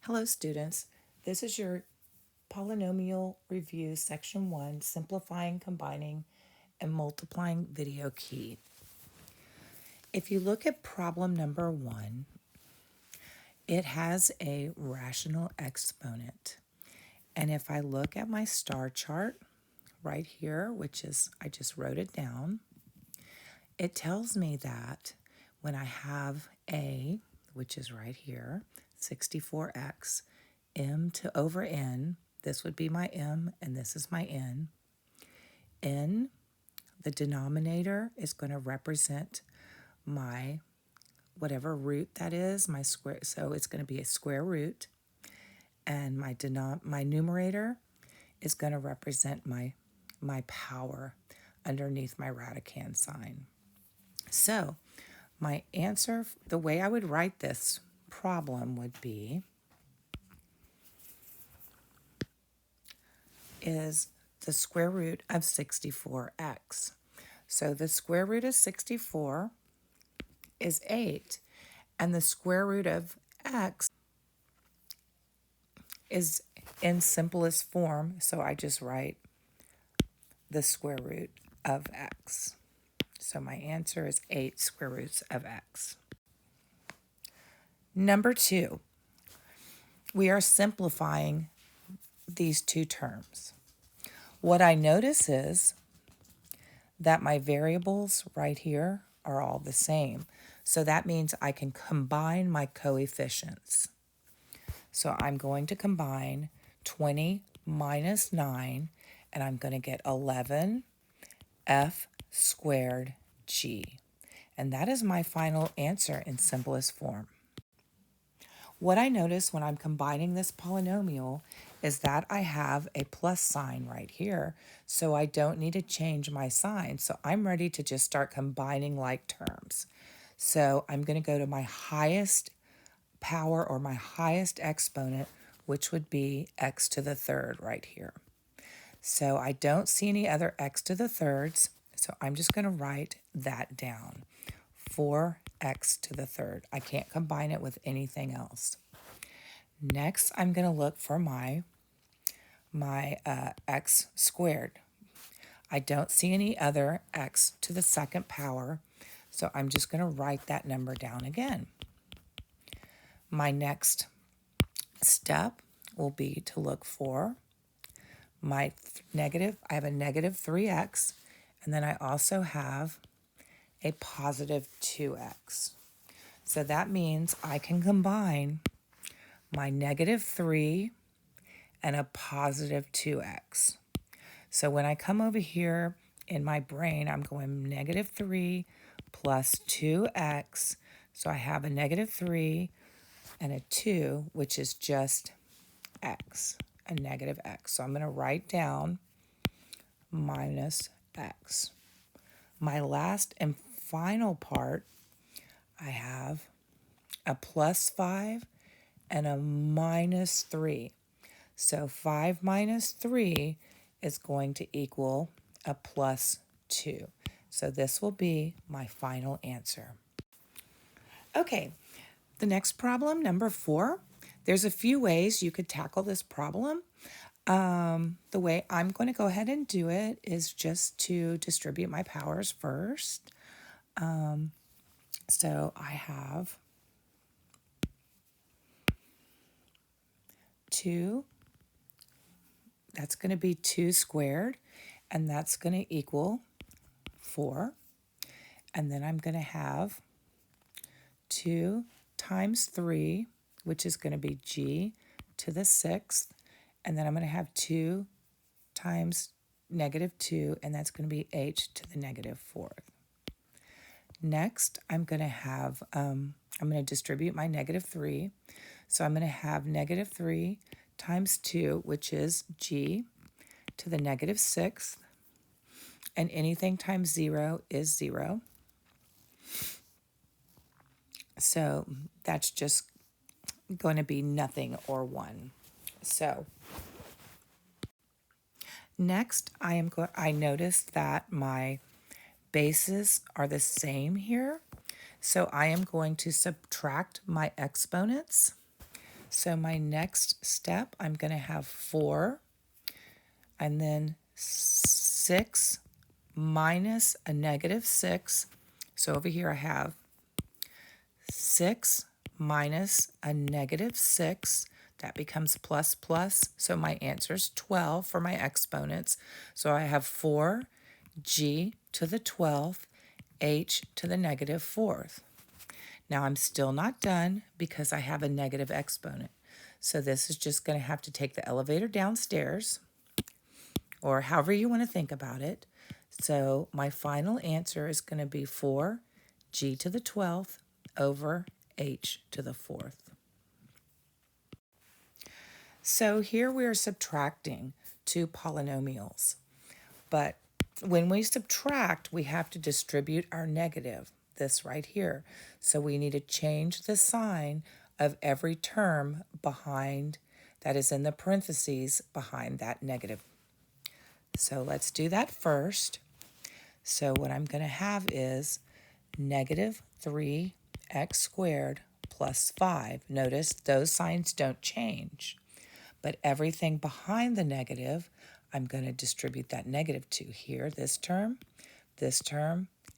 Hello students, this is your Polynomial Review Section 1, Simplifying, Combining, and Multiplying video key. If you look at problem number 1, it has a rational exponent. And if I look at my star chart right here, which is, I just wrote it down, it tells me that when I have a, which is right here, 64x, m to over n, this would be my m and this is my n. N, the denominator, is going to represent my whatever root that is, my square, so it's going to be a square root. And my numerator is going to represent my power underneath my radicand sign. So my answer, the way I would write this problem would be is the square root of 64x. So the square root of 64 is 8, and the square root of x is in simplest form, so I just write the square root of x. So my answer is 8 square roots of x. Number 2, we are simplifying these two terms. What I notice is that my variables right here are all the same. So that means I can combine my coefficients. So I'm going to combine 20 minus 9, and I'm going to get 11 f squared g. And that is my final answer in simplest form. What I notice when I'm combining this polynomial is that I have a plus sign right here, so I don't need to change my sign. So I'm ready to just start combining like terms. So I'm going to go to my highest power or my highest exponent, which would be x to the third right here. So I don't see any other x to the thirds, so I'm just going to write that down. 4x to the third. I can't combine it with anything else. Next, I'm going to look for my x squared. I don't see any other x to the second power, so I'm just going to write that number down again. My next step will be to look for my negative. I have a negative 3x, and then I also have a positive 2x. So that means I can combine my negative 3 and a positive 2x. So when I come over here in my brain, I'm going negative 3 plus 2x. So I have a negative 3 and a 2, which is just x, a negative x. So I'm going to write down minus x. My last and final part, I have a plus 5 and a minus 3. So 5 minus 3 is going to equal a plus 2. So this will be my final answer. Okay, the next problem, number 4. There's a few ways you could tackle this problem. The way I'm going to go ahead and do it is just to distribute my powers first. So I have 2. That's going to be 2 squared, and that's going to equal 4. And then I'm going to have 2 times 3, which is going to be g to the 6th. And then I'm going to have 2 times negative 2, and that's going to be h to the negative 4th. Next, I'm going to have, I'm going to distribute my negative 3. So I'm going to have negative 3 times 2, which is g to the negative 6th. And anything times 0 is 0. So that's just going to be nothing or 1. So next, I noticed that my bases are the same here. So I am going to subtract my exponents. So my next step, I'm going to have 4 and then 6 minus a negative 6. So over here I have 6 minus a negative 6. That becomes plus plus. So my answer is 12 for my exponents. So I have 4g to the 12th, h to the negative 4th. Now I'm still not done because I have a negative exponent. So this is just going to have to take the elevator downstairs, or however you want to think about it. So my final answer is going to be 4g to the 12th over h to the 4th. So here we are subtracting two polynomials. But when we subtract, we have to distribute our negative, this right here. So we need to change the sign of every term behind, that is in the parentheses behind that negative. So let's do that first. So what I'm going to have is negative 3x squared plus 5. Notice those signs don't change, but everything behind the negative, I'm going to distribute that negative to here, this term,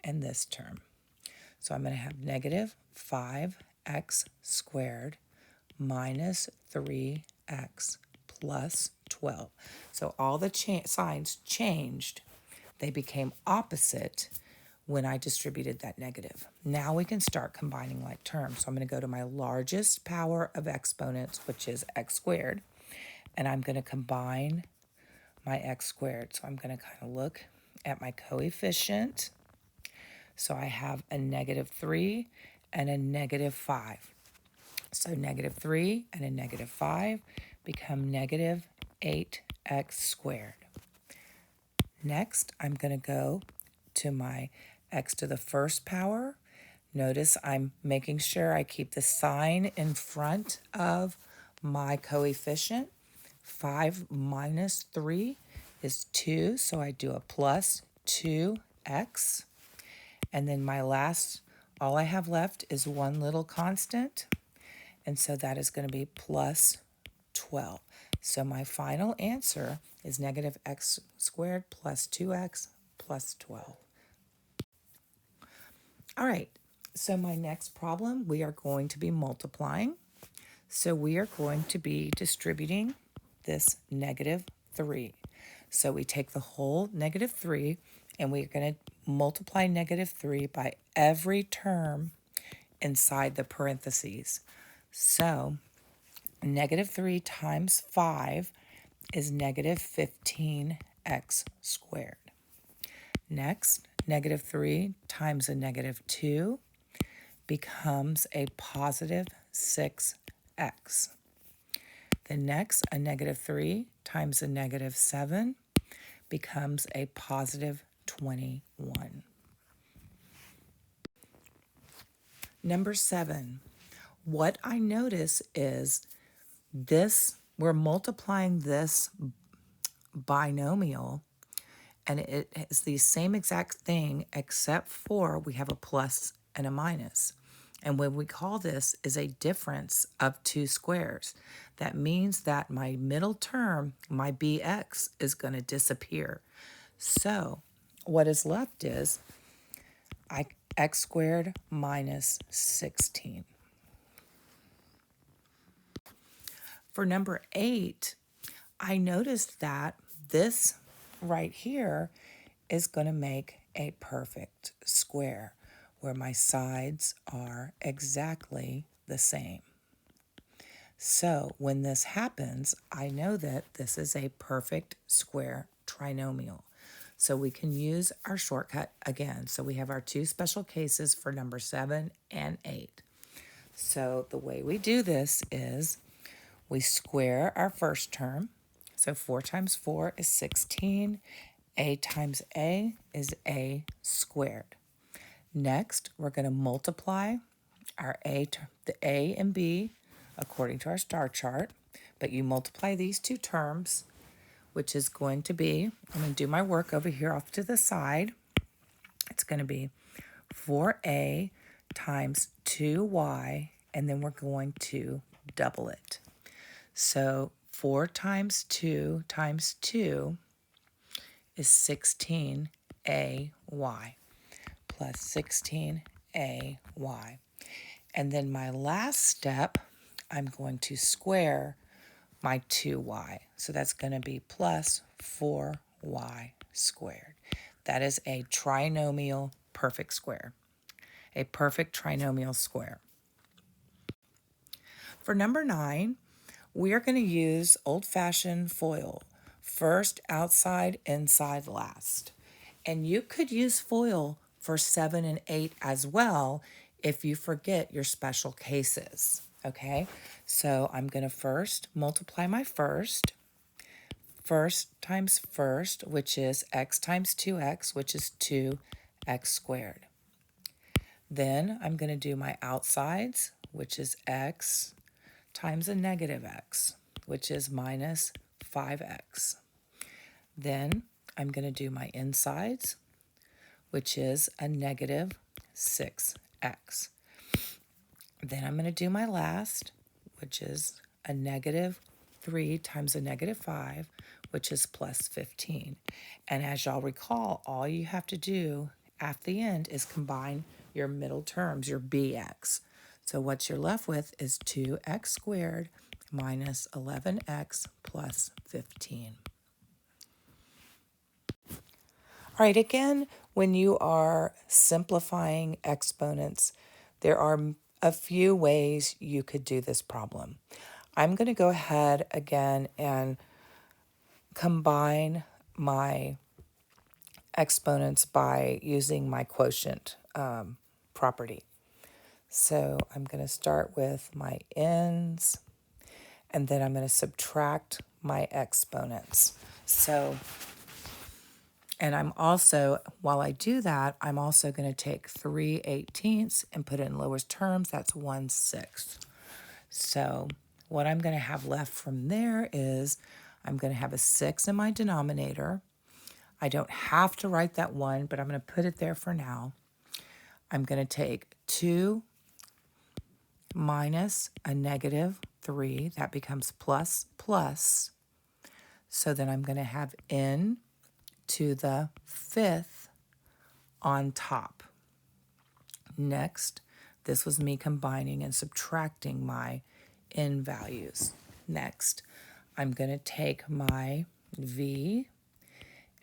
and this term. So I'm going to have negative 5x squared minus 3x plus 12. So all the signs changed. They became opposite when I distributed that negative. Now we can start combining like terms. So I'm going to go to my largest power of exponents, which is x squared, and I'm going to combine my x squared. So I'm going to kind of look at my coefficient. So I have a negative 3 and a negative 5. So negative 3 and a negative 5 become negative 8x squared. Next, I'm going to go to my x to the first power. Notice I'm making sure I keep the sign in front of my coefficient. 5 minus 3 is 2, so I do a plus 2x. And then my last, all I have left is one little constant, and so that is going to be plus 12. So my final answer is negative x squared plus 2x plus 12. All right, so my next problem, we are going to be multiplying. So we are going to be distributing this negative 3. So we take the whole negative 3 and we're going to multiply negative 3 by every term inside the parentheses. So negative 3 times 5 is negative 15x squared. Next, negative 3 times a negative 2 becomes a positive 6x. The next, a negative 3 times a negative 7 becomes a positive 21. Number 7, what I notice is this, we're multiplying this binomial, and it is the same exact thing except for we have a plus and a minus. And what we call this is a difference of two squares. That means that my middle term, my bx, is going to disappear. So what is left is x squared minus 16. For number 8, I noticed that this right here is going to make a perfect square where my sides are exactly the same. So when this happens, I know that this is a perfect square trinomial. So we can use our shortcut again. So we have our two special cases for number 7 and 8. So the way we do this is we square our first term. So 4 times 4 is 16. A times A is A squared. Next, we're going to multiply our the A and B according to our star chart. But you multiply these two terms, which is going to be, I'm going to do my work over here off to the side. It's going to be 4A times 2Y, and then we're going to double it. So 4 times 2 times 2 is 16ay plus 16ay. And then my last step, I'm going to square my 2y. So that's going to be plus 4y squared. That is a trinomial perfect square, a perfect trinomial square. For number 9, we are going to use old-fashioned FOIL. First, outside, inside, last. And you could use FOIL for 7 and 8 as well if you forget your special cases. Okay, so I'm going to first multiply my first times first, which is x times 2x, which is 2x squared. Then I'm going to do my outsides, which is x times a negative x, which is minus 5x. Then I'm going to do my insides, which is a negative 6x. Then I'm going to do my last, which is a negative 3 times a negative 5, which is plus 15. And as y'all recall, all you have to do at the end is combine your middle terms, your bx. So what you're left with is 2x squared minus 11x plus 15. All right, again, when you are simplifying exponents, there are a few ways you could do this problem. I'm going to go ahead again and combine my exponents by using my quotient property. So I'm going to start with my ends, and then I'm going to subtract my exponents. So, and I'm also, while I do that, I'm also going to take 3/18 and put it in lowest terms. That's 1/6. So what I'm going to have left from there is I'm going to have a 6 in my denominator. I don't have to write that 1, but I'm going to put it there for now. I'm going to take 2 minus a negative 3. That becomes plus plus. So then I'm going to have n to the 5th on top. Next, this was me combining and subtracting my n values. Next, I'm going to take my v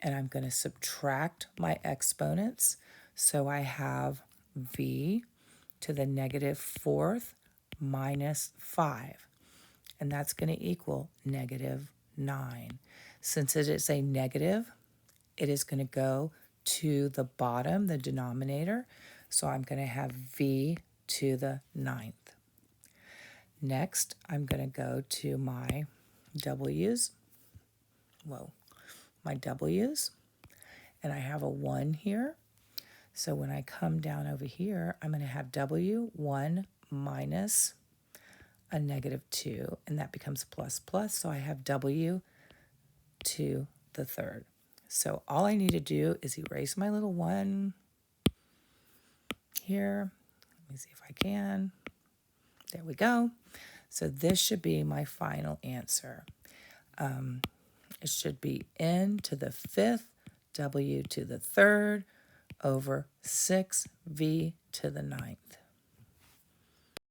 and I'm going to subtract my exponents. So I have v to the negative 4th minus 5. And that's going to equal negative 9. Since it is a negative, it is going to go to the bottom, the denominator. So I'm going to have v to the 9th. Next, I'm going to go to my w's. My w's. And I have a 1 here. So when I come down over here, I'm going to have w1 minus a negative 2, and that becomes plus plus. So I have w to the 3rd. So all I need to do is erase my little 1 here. Let me see if I can. There we go. So this should be my final answer. It should be n to the 5th, w to the 3rd, over 6v to the 9th.